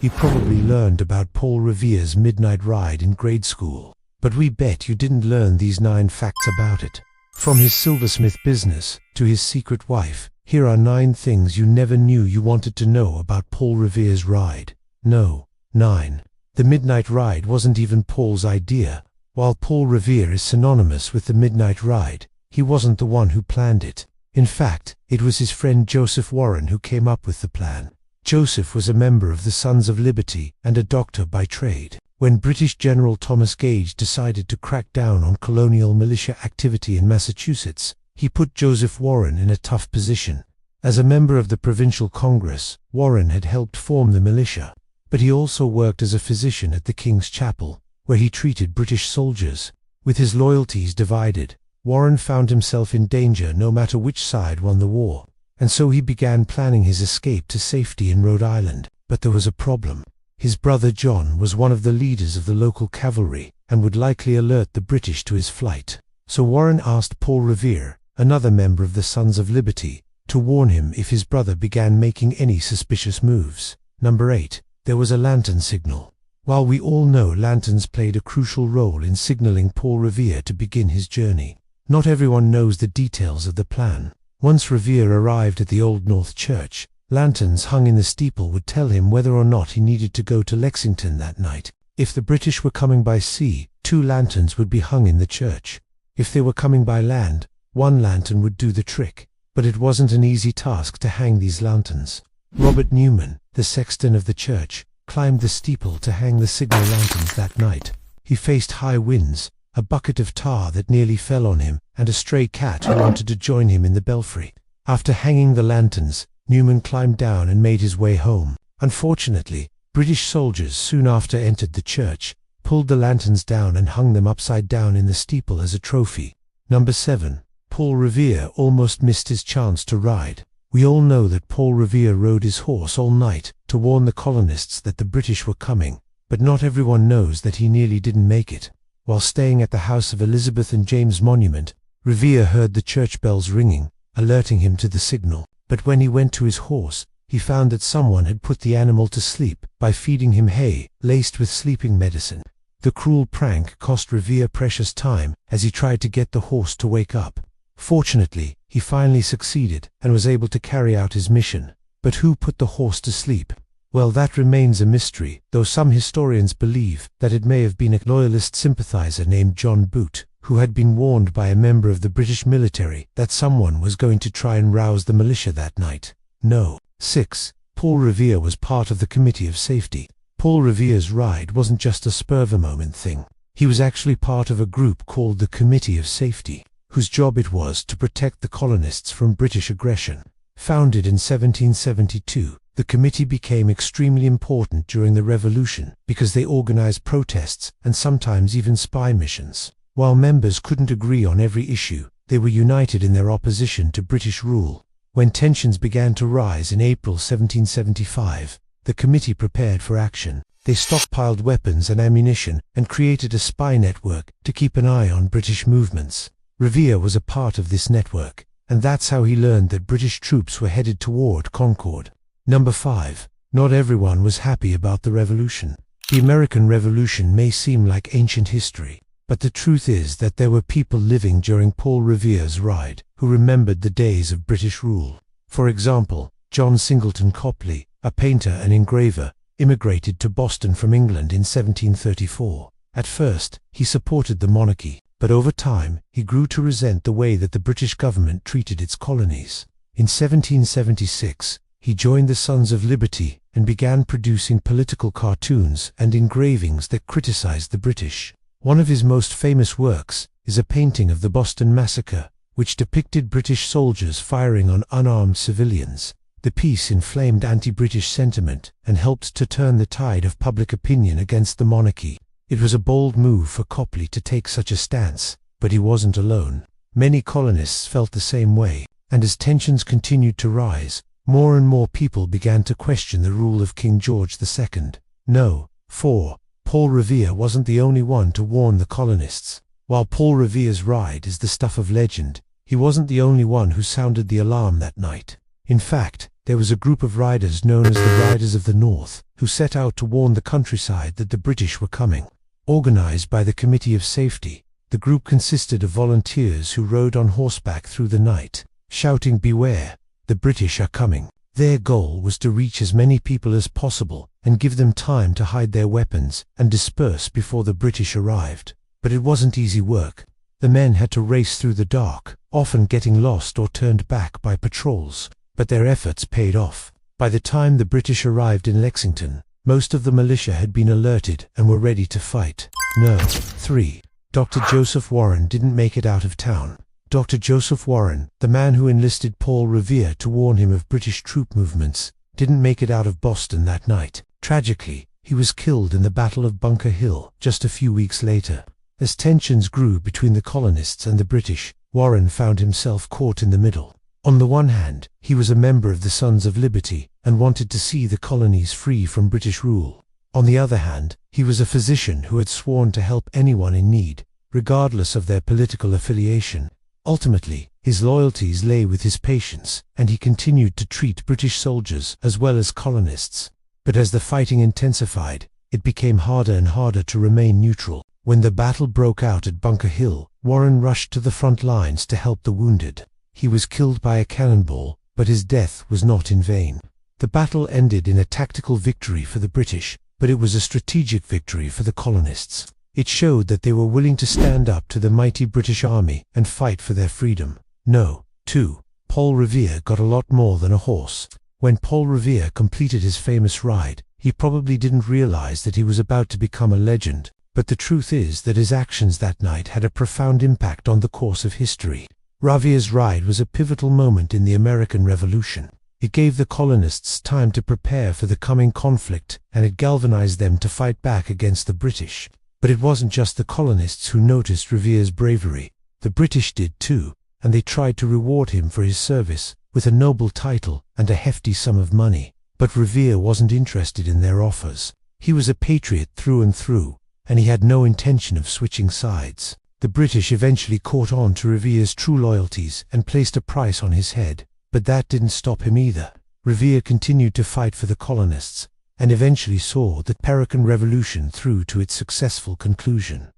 You probably learned about Paul Revere's midnight ride in grade school, but we bet you didn't learn these 9 facts about it. From his silversmith business to his secret wife, here are 9 things you never knew you wanted to know about Paul Revere's ride. No. 9. The midnight ride wasn't even Paul's idea. While Paul Revere is synonymous with the midnight ride, he wasn't the one who planned it. In fact, it was his friend Joseph Warren who came up with the plan. Joseph was a member of the Sons of Liberty and a doctor by trade. When British General Thomas Gage decided to crack down on colonial militia activity in Massachusetts, he put Joseph Warren in a tough position. As a member of the Provincial Congress, Warren had helped form the militia, but he also worked as a physician at the King's Chapel, where he treated British soldiers. With his loyalties divided, Warren found himself in danger no matter which side won the war, and so he began planning his escape to safety in Rhode Island. But there was a problem. His brother John was one of the leaders of the local cavalry and would likely alert the British to his flight. So Warren asked Paul Revere, another member of the Sons of Liberty, to warn him if his brother began making any suspicious moves. Number 8. There was a lantern signal. While we all know lanterns played a crucial role in signaling Paul Revere to begin his journey, not everyone knows the details of the plan. Once Revere arrived at the Old North Church, lanterns hung in the steeple would tell him whether or not he needed to go to Lexington that night. If the British were coming by sea, 2 lanterns would be hung in the church. If they were coming by land, 1 lantern would do the trick. But it wasn't an easy task to hang these lanterns. Robert Newman, the sexton of the church, climbed the steeple to hang the signal lanterns that night. He faced high winds, a bucket of tar that nearly fell on him, and a stray cat who wanted to join him in the belfry. After hanging the lanterns, Newman climbed down and made his way home. Unfortunately, British soldiers soon after entered the church, pulled the lanterns down and hung them upside down in the steeple as a trophy. Number 7. Paul Revere almost missed his chance to ride. We all know that Paul Revere rode his horse all night to warn the colonists that the British were coming, but not everyone knows that he nearly didn't make it. While staying at the house of Elizabeth and James Monument, Revere heard the church bells ringing, alerting him to the signal. But when he went to his horse, he found that someone had put the animal to sleep by feeding him hay laced with sleeping medicine. The cruel prank cost Revere precious time as he tried to get the horse to wake up. Fortunately, he finally succeeded and was able to carry out his mission. But who put the horse to sleep? Well, that remains a mystery, though some historians believe that it may have been a loyalist sympathizer named John Boot, who had been warned by a member of the British military that someone was going to try and rouse the militia that night. No. 6. Paul Revere was part of the Committee of Safety. Paul Revere's ride wasn't just a spur-of-the-moment thing. He was actually part of a group called the Committee of Safety, whose job it was to protect the colonists from British aggression. Founded in 1772, the committee became extremely important during the Revolution because they organized protests and sometimes even spy missions. While members couldn't agree on every issue, they were united in their opposition to British rule. When tensions began to rise in April 1775, the committee prepared for action. They stockpiled weapons and ammunition and created a spy network to keep an eye on British movements. Revere was a part of this network, and that's how he learned that British troops were headed toward Concord. Number 5. Not everyone was happy about the Revolution. The American Revolution may seem like ancient history, but the truth is that there were people living during Paul Revere's ride who remembered the days of British rule. For example, John Singleton Copley, a painter and engraver, immigrated to Boston from England in 1734. At first, he supported the monarchy, but over time, he grew to resent the way that the British government treated its colonies. In 1776, he joined the Sons of Liberty and began producing political cartoons and engravings that criticized the British. One of his most famous works is a painting of the Boston Massacre, which depicted British soldiers firing on unarmed civilians. The piece inflamed anti-British sentiment and helped to turn the tide of public opinion against the monarchy. It was a bold move for Copley to take such a stance, but he wasn't alone. Many colonists felt the same way, and as tensions continued to rise, more and more people began to question the rule of King George II. No. 4. Paul Revere wasn't the only one to warn the colonists. While Paul Revere's ride is the stuff of legend, he wasn't the only one who sounded the alarm that night. In fact, there was a group of riders known as the Riders of the North, who set out to warn the countryside that the British were coming. Organized by the Committee of Safety, the group consisted of volunteers who rode on horseback through the night, shouting, "Beware, the British are coming." Their goal was to reach as many people as possible and give them time to hide their weapons and disperse before the British arrived. But it wasn't easy work. The men had to race through the dark, often getting lost or turned back by patrols. But their efforts paid off. By the time the British arrived in Lexington, most of the militia had been alerted and were ready to fight. No. 3. Dr. Joseph Warren didn't make it out of town. Dr. Joseph Warren, the man who enlisted Paul Revere to warn him of British troop movements, didn't make it out of Boston that night. Tragically, he was killed in the Battle of Bunker Hill just a few weeks later. As tensions grew between the colonists and the British, Warren found himself caught in the middle. On the one hand, he was a member of the Sons of Liberty and wanted to see the colonies free from British rule. On the other hand, he was a physician who had sworn to help anyone in need, regardless of their political affiliation. Ultimately, his loyalties lay with his patients, and he continued to treat British soldiers as well as colonists. But as the fighting intensified, it became harder and harder to remain neutral. When the battle broke out at Bunker Hill, Warren rushed to the front lines to help the wounded. He was killed by a cannonball, but his death was not in vain. The battle ended in a tactical victory for the British, but it was a strategic victory for the colonists. It showed that they were willing to stand up to the mighty British Army and fight for their freedom. No. 2. Paul Revere got a lot more than a horse. When Paul Revere completed his famous ride, he probably didn't realize that he was about to become a legend, but the truth is that his actions that night had a profound impact on the course of history. Revere's ride was a pivotal moment in the American Revolution. It gave the colonists time to prepare for the coming conflict, and it galvanized them to fight back against the British. But it wasn't just the colonists who noticed Revere's bravery. The British did too, and they tried to reward him for his service with a noble title and a hefty sum of money. But Revere wasn't interested in their offers. He was a patriot through and through, and he had no intention of switching sides. The British eventually caught on to Revere's true loyalties and placed a price on his head. But that didn't stop him either. Revere continued to fight for the colonists, and eventually saw the American Revolution through to its successful conclusion.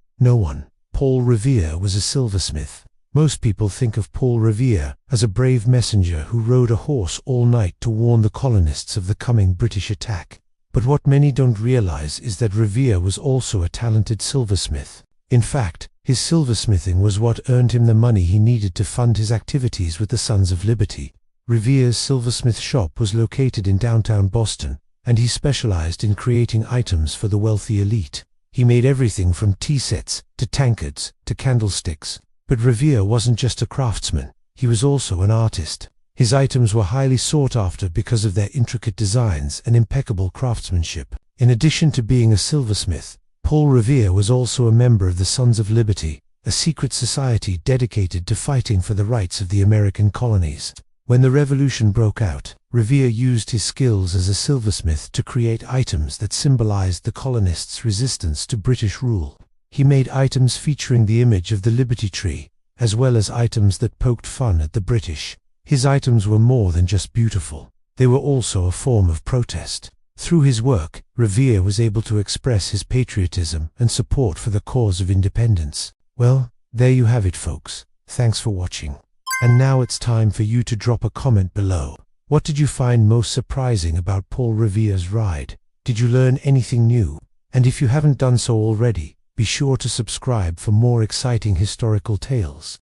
Paul Revere was a silversmith. Most people think of Paul Revere as a brave messenger who rode a horse all night to warn the colonists of the coming British attack. But what many don't realize is that Revere was also a talented silversmith. In fact, his silversmithing was what earned him the money he needed to fund his activities with the Sons of Liberty. Revere's silversmith shop was located in downtown Boston, and he specialized in creating items for the wealthy elite. He made everything from tea sets, to tankards, to candlesticks. But Revere wasn't just a craftsman, he was also an artist. His items were highly sought after because of their intricate designs and impeccable craftsmanship. In addition to being a silversmith, Paul Revere was also a member of the Sons of Liberty, a secret society dedicated to fighting for the rights of the American colonies. When the Revolution broke out, Revere used his skills as a silversmith to create items that symbolized the colonists' resistance to British rule. He made items featuring the image of the Liberty Tree, as well as items that poked fun at the British. His items were more than just beautiful. They were also a form of protest. Through his work, Revere was able to express his patriotism and support for the cause of independence. Well, there you have it, folks. Thanks for watching. And now it's time for you to drop a comment below. What did you find most surprising about Paul Revere's ride? Did you learn anything new? And if you haven't done so already, be sure to subscribe for more exciting historical tales.